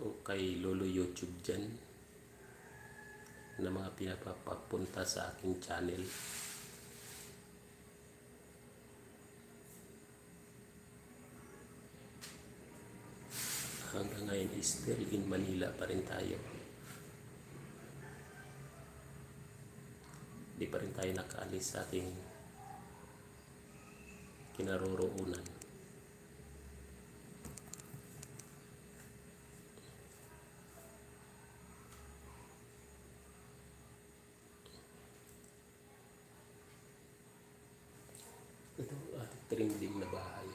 o kay Lolo YouTube dyan na mga pinapapunta sa aking channel. Hanggang ngayon still in Manila pa rin tayo. Di pa rin tayo nakaalis sa ating kinaroroonan. Ito ang ating trending na bahay.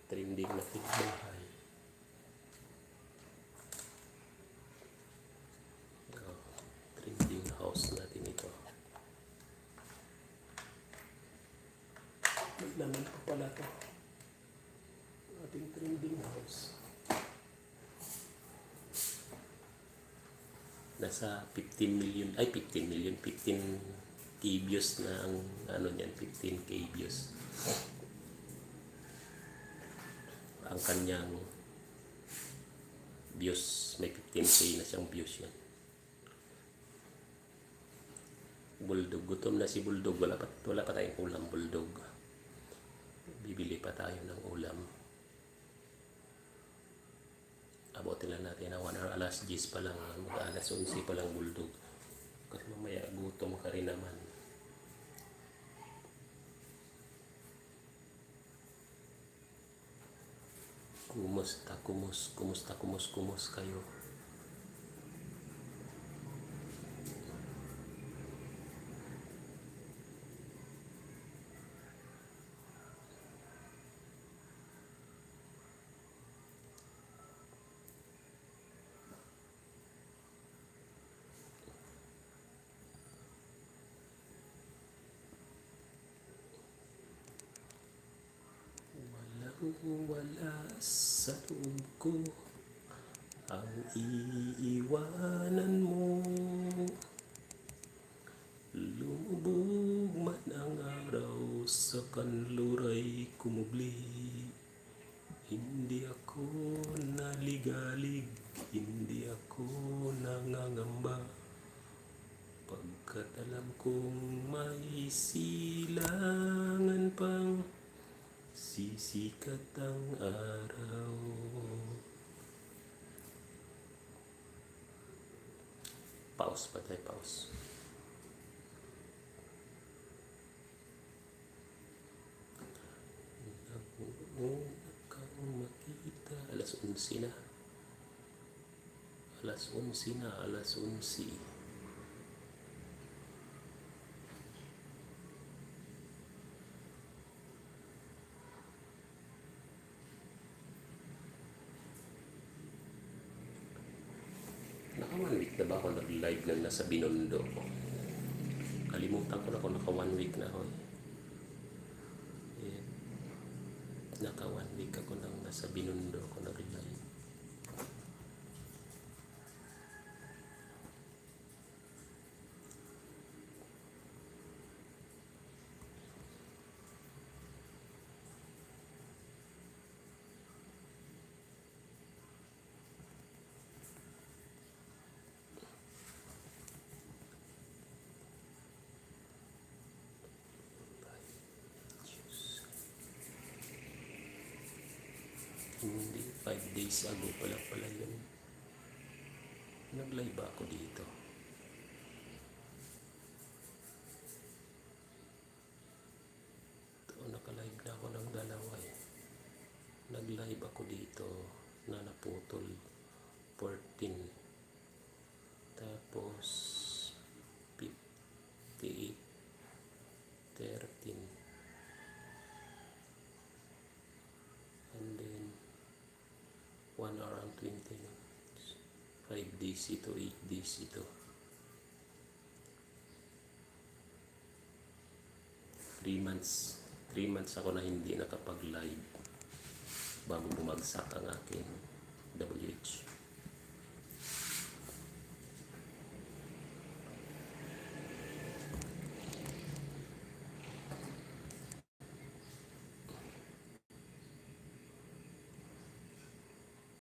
Trending na bahay. Trending house natin ito. Maglaman pa pala ito. Ating trending house. Nasa 15 million, 15K views na ang ano niyan, 15K views. Ang kanyang views, may 15K na siyang views yan. Bulldog, gutom na si Bulldog, wala pa tayong ulam. Bulldog, bibili pa tayo ng ulam. Abutin lang natin na 1 hour, alas 10 pa lang, alas 11 pa lang Bulldog, kasi mamaya gutom ka rin naman. Kumusta kayo? Wala sa loob ko ang iiwanan mo. Lumubog man ang araw sa kanluray kumubli. Hindi ako naligalig, hindi ako nangangamba, pagkat alam kong may silangan pang sisikat ang araw. Pause pa tayo, pause. Naguuna kang makita. Alas 11 na. Alas 11. Naka 1 week na ba ako nag-live na nasa Binondo ko? Kalimutan ko na kung naka 1 week na ako. Yeah. Naka 1 week ako nang nasa Binondo ko nag-live. Hindi, 5 days ago pala yun. Nag-live ako dito. Ito, naka-live na ako ng dalawa eh. Nag-live ako dito na naputol 14. Tapos 58, 13. And then 1 hour and 20 minutes. 5 days ito, 8 days ito. 3 months. 3 months ako na hindi nakapag-live bago bumagsak ang aking WH.